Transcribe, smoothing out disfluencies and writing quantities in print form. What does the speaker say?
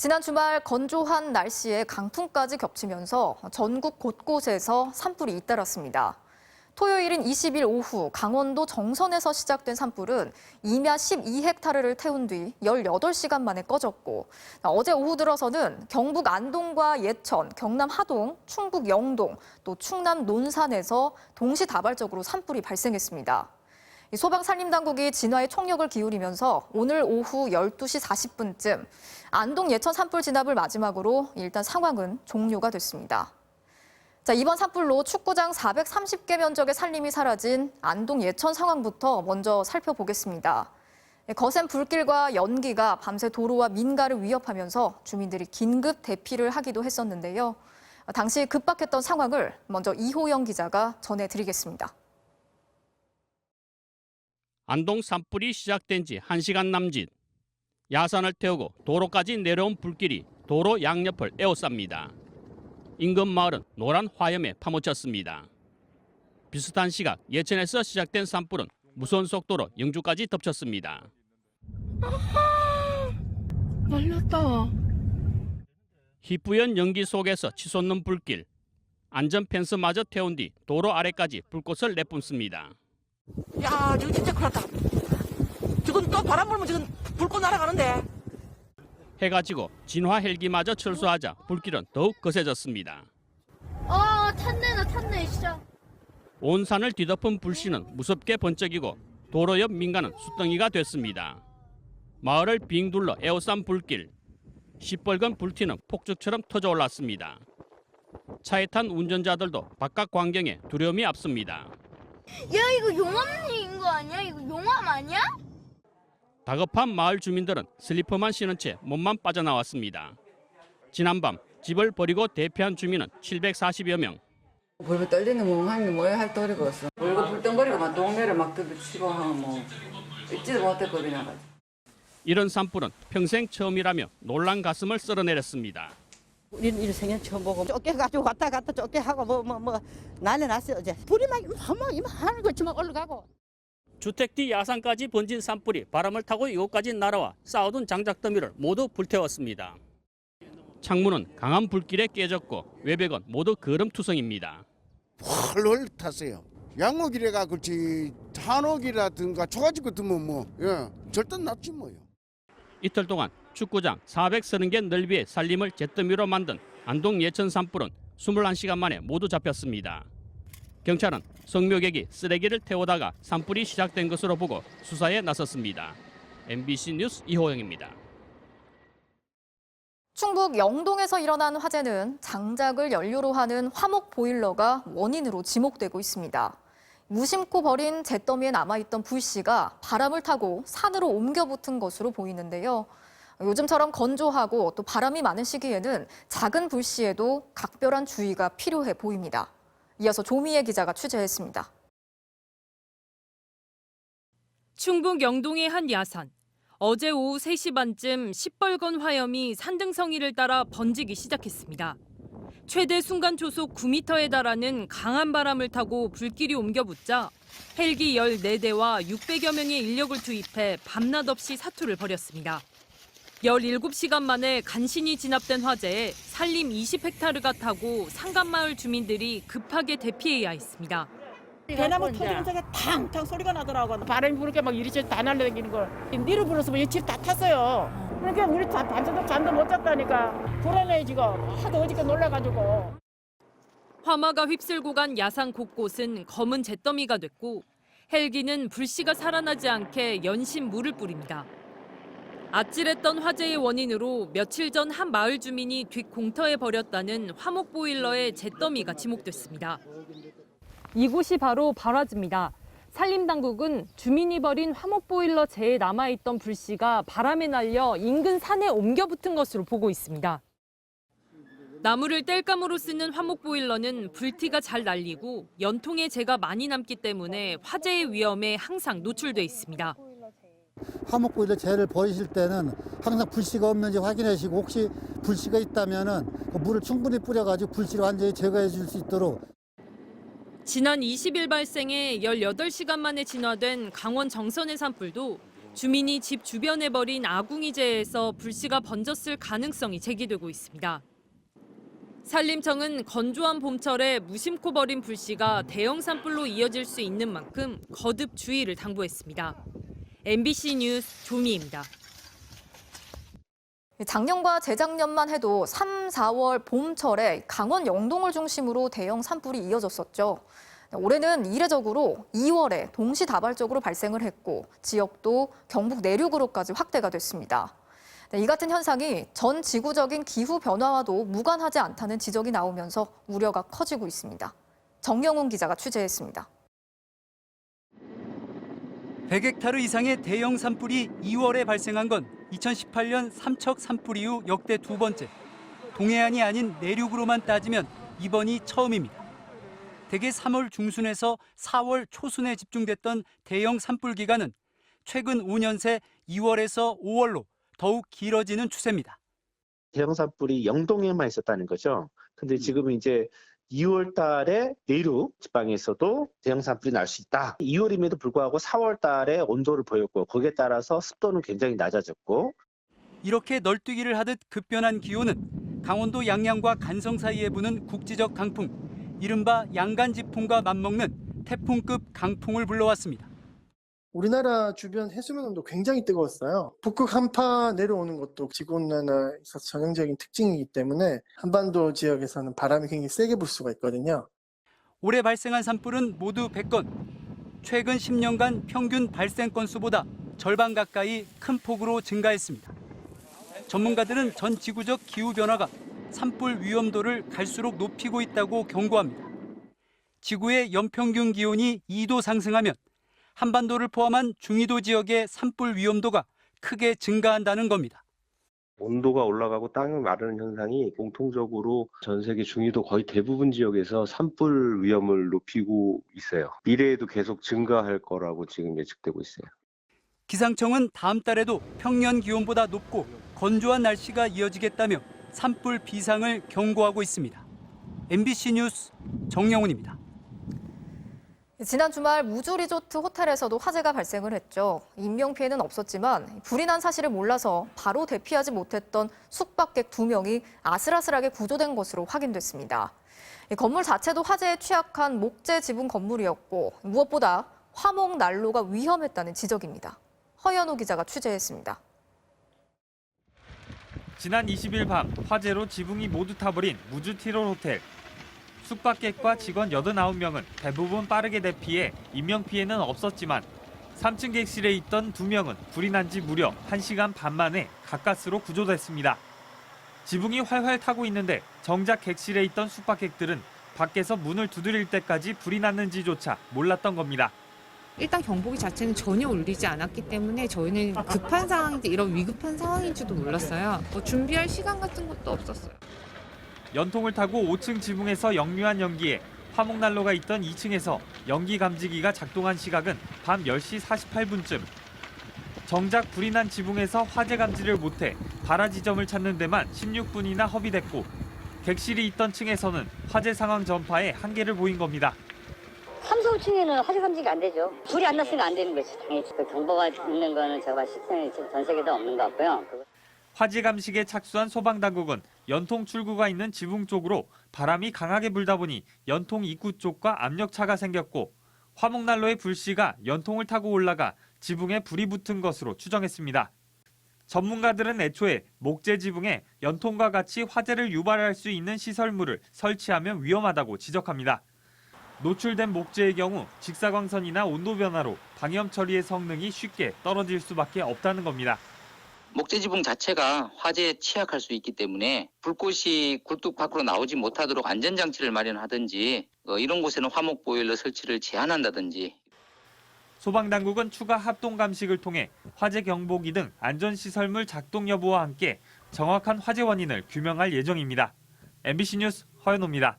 지난 주말 건조한 날씨에 강풍까지 겹치면서 전국 곳곳에서 산불이 잇따랐습니다. 토요일인 20일 오후 강원도 정선에서 시작된 산불은 임야 12헥타르를 태운 뒤 18시간 만에 꺼졌고, 어제 오후 들어서는 경북 안동과 예천, 경남 하동, 충북 영동, 또 충남 논산에서 동시다발적으로 산불이 발생했습니다. 소방산림당국이 진화에 총력을 기울이면서 오늘 오후 12시 40분쯤 안동 예천 산불 진압을 마지막으로 일단 상황은 종료가 됐습니다. 자, 이번 산불로 축구장 430개 면적의 산림이 사라진 안동 예천 상황부터 먼저 살펴보겠습니다. 거센 불길과 연기가 밤새 도로와 민가를 위협하면서 주민들이 긴급 대피를 하기도 했었는데요. 당시 급박했던 상황을 먼저 이호영 기자가 전해드리겠습니다. 안동 산불이 시작된 지 1시간 남짓. 야산을 태우고 도로까지 내려온 불길이 도로 양옆을 에워쌉니다. 인근 마을은 노란 화염에 파묻혔습니다. 비슷한 시각 예천에서 시작된 산불은 무서운 속도로 영주까지 덮쳤습니다. 말렸다. 희뿌연 연기 속에서 치솟는 불길. 안전 펜스마저 태운 뒤 도로 아래까지 불꽃을 내뿜습니다. 야, 저거 진짜 큰일 났다. 지금 또 바람 불면 지금 불꽃 날아가는데. 해가 지고 진화 헬기마저 철수하자 불길은 더욱 거세졌습니다. 탔네, 탔네, 진짜. 온 산을 뒤덮은 불씨는 무섭게 번쩍이고 도로 옆 민가는 숯덩이가 됐습니다. 마을을 빙 둘러 에워싼 불길. 시뻘건 불티는 폭죽처럼 터져올랐습니다. 차에 탄 운전자들도 바깥 광경에 두려움이 앞섭니다. 야, 이거 용암인 거 아니야? 이거 용암 아니야? 다급한 마을 주민들은 슬리퍼만 신은 채 몸만 빠져나왔습니다. 지난밤 집을 버리고 대피한 주민은 740여 명. 벌벌 떨리는 멍하니 뭐야 할 도리가 없어. 벌벌 불덩거리고 막 동네를 막 치고 하고 뭐 있지도 못했거든요. 이런 산불은 평생 처음이라며 놀란 가슴을 쓸어내렸습니다. 이런 생애 처음 보고 쫓겨가지고 왔다 갔다 쫓겨하고 뭐 난리 났어요. 어제 불이 막 이만한 것처럼 올라가고. 주택 뒤 야산까지 번진 산불이 바람을 타고 이곳까지 날아와 쌓아둔 장작더미를 모두 불태웠습니다. 창문은 강한 불길에 깨졌고 외벽은 모두 거름투성입니다. 훨훨 탔어요. 양옥이래가 그렇지 한옥이라든가 초가집 같으면 절대 낫지 뭐요. 이틀 동안 축구장 430개 넓이의 산림을 잿더미로 만든 안동 예천 산불은 21시간 만에 모두 잡혔습니다. 경찰은 성묘객이 쓰레기를 태우다가 산불이 시작된 것으로 보고 수사에 나섰습니다. MBC 뉴스 이호영입니다. 충북 영동에서 일어난 화재는 장작을 연료로 하는 화목 보일러가 원인으로 지목되고 있습니다. 무심코 버린 잿더미에 남아있던 불씨가 바람을 타고 산으로 옮겨 붙은 것으로 보이는데요. 요즘처럼 건조하고 또 바람이 많은 시기에는 작은 불씨에도 각별한 주의가 필요해 보입니다. 이어서 조미애 기자가 취재했습니다. 충북 영동의 한 야산. 어제 오후 3시 반쯤 시뻘건 화염이 산등성이를 따라 번지기 시작했습니다. 최대 순간 초속 9m에 달하는 강한 바람을 타고 불길이 옮겨 붙자 헬기 14대와 600여 명의 인력을 투입해 밤낮 없이 사투를 벌였습니다. 17시간 만에 간신히 진압된 화재에 산림 20헥타르가 타고 상간마을 주민들이 급하게 대피해야 했습니다. 대나무 터지면서 탕탕 소리가 나더라고. 바람이 부니까 막 이리저리 다 날라다니는 걸. 니를 불어서 뭐 집 다 탔어요. 그러니까 우리 밤새도 잠도 못 잤다니까. 불안해 지금. 하도 어저께 놀라가지고. 화마가 휩쓸고 간 야산 곳곳은 검은 잿더미가 됐고 헬기는 불씨가 살아나지 않게 연신 물을 뿌립니다. 아찔했던 화재의 원인으로 며칠 전 한 마을 주민이 뒷공터에 버렸다는 화목 보일러의 잿더미가 지목됐습니다. 이곳이 바로 발화지입니다. 산림당국은 주민이 버린 화목 보일러 재에 남아있던 불씨가 바람에 날려 인근 산에 옮겨 붙은 것으로 보고 있습니다. 나무를 땔감으로 쓰는 화목 보일러는 불티가 잘 날리고 연통에 재가 많이 남기 때문에 화재의 위험에 항상 노출돼 있습니다. 화목 보일러 재를 버리실 때는 항상 불씨가 없는지 확인하시고 혹시 불씨가 있다면은 그 물을 충분히 뿌려가지고 불씨를 완전히 제거해 줄 수 있도록. 지난 20일 발생해 18시간 만에 진화된 강원 정선의 산불도 주민이 집 주변에 버린 아궁이재에서 불씨가 번졌을 가능성이 제기되고 있습니다. 산림청은 건조한 봄철에 무심코 버린 불씨가 대형 산불로 이어질 수 있는 만큼 거듭 주의를 당부했습니다. MBC 뉴스 조미입니다. 작년과 재작년만 해도 3, 4월 봄철에 강원 영동을 중심으로 대형 산불이 이어졌었죠. 올해는 이례적으로 2월에 동시다발적으로 발생을 했고 지역도 경북 내륙으로까지 확대가 됐습니다. 이 같은 현상이 전 지구적인 기후 변화와도 무관하지 않다는 지적이 나오면서 우려가 커지고 있습니다. 정영훈 기자가 취재했습니다. 100헥타르 이상의 대형 산불이 2월에 발생한 건 2018년 삼척 산불 이후 역대 두 번째. 동해안이 아닌 내륙으로만 따지면 이번이 처음입니다. 대개 3월 중순에서 4월 초순에 집중됐던 대형 산불 기간은 최근 5년 새 2월에서 5월로 더욱 길어지는 추세입니다. 대형 산불이 영동에만 있었다는 거죠. 근데 지금 이제 2월 달에 내륙 지방에서도 대형 산불이 날 수 있다. 2월임에도 불구하고 4월 달에 온도를 보였고 거기에 따라서 습도는 굉장히 낮아졌고. 이렇게 널뛰기를 하듯 급변한 기온은 강원도 양양과 간성 사이에 부는 국지적 강풍, 이른바 양간지풍과 맞먹는 태풍급 강풍을 불러왔습니다. 우리나라 주변 해수면 온도 굉장히 뜨거웠어요. 북극 한파 내려오는 것도 지구온난화에 있어서 전형적인 특징이기 때문에 한반도 지역에서는 바람이 굉장히 세게 불 수가 있거든요. 올해 발생한 산불은 모두 100건. 최근 10년간 평균 발생 건수보다 절반 가까이 큰 폭으로 증가했습니다. 전문가들은 전 지구적 기후변화가 산불 위험도를 갈수록 높이고 있다고 경고합니다. 지구의 연평균 기온이 2도 상승하면 한반도를 포함한 중위도 지역의 산불 위험도가 크게 증가한다는 겁니다. 온도가 올라가고 땅이 마르는 현상이 공통적으로 전 세계 중위도 거의 대부분 지역에서 산불 위험을 높이고 있어요. 미래에도 계속 증가할 거라고 지금 예측되고 있어요. 기상청은 다음 달에도 평년 기온보다 높고 건조한 날씨가 이어지겠다며 산불 비상을 경고하고 있습니다. MBC 뉴스 정영훈입니다. 지난 주말 무주리조트 호텔에서도 화재가 발생을 했죠. 인명피해는 없었지만 불이 난 사실을 몰라서 바로 대피하지 못했던 숙박객 2명이 아슬아슬하게 구조된 것으로 확인됐습니다. 건물 자체도 화재에 취약한 목재 지붕 건물이었고 무엇보다 화목 난로가 위험했다는 지적입니다. 허연호 기자가 취재했습니다. 지난 20일 밤 화재로 지붕이 모두 타버린 무주 티롤 호텔. 숙박객과 직원 89명은 대부분 빠르게 대피해 인명피해는 없었지만 3층 객실에 있던 2명은 불이 난 지 무려 1시간 반 만에 가까스로 구조됐습니다. 지붕이 활활 타고 있는데 정작 객실에 있던 숙박객들은 밖에서 문을 두드릴 때까지 불이 났는지조차 몰랐던 겁니다. 일단 경보기 자체는 전혀 울리지 않았기 때문에 저희는 급한 상황인지 이런 위급한 상황인지도 몰랐어요. 준비할 시간 같은 것도 없었어요. 연통을 타고 5층 지붕에서 역류한 연기에 화목난로가 있던 2층에서 연기 감지기가 작동한 시각은 밤 10시 48분쯤. 정작 불이 난 지붕에서 화재 감지를 못해 발화 지점을 찾는 데만 16분이나 허비됐고 객실이 있던 층에서는 화재 상황 전파에 한계를 보인 겁니다. 3, 4층에는 화재 감지가 안 되죠. 불이 안 났으니까 안 되는 거지. 당연히 그 경보가 있는 거는 제가 시스템이 지금 전 세계도 없는 것 같고요. 화재 감식에 착수한 소방당국은 연통 출구가 있는 지붕 쪽으로 바람이 강하게 불다 보니 연통 입구 쪽과 압력차가 생겼고 화목난로의 불씨가 연통을 타고 올라가 지붕에 불이 붙은 것으로 추정했습니다. 전문가들은 애초에 목재 지붕에 연통과 같이 화재를 유발할 수 있는 시설물을 설치하면 위험하다고 지적합니다. 노출된 목재의 경우 직사광선이나 온도 변화로 방염 처리의 성능이 쉽게 떨어질 수밖에 없다는 겁니다. 목재 지붕 자체가 화재에 취약할 수 있기 때문에 불꽃이 굴뚝 밖으로 나오지 못하도록 안전장치를 마련하든지 이런 곳에는 화목 보일러 설치를 제한한다든지. 소방당국은 추가 합동 감식을 통해 화재 경보기 등 안전시설물 작동 여부와 함께 정확한 화재 원인을 규명할 예정입니다. MBC 뉴스 허연호입니다.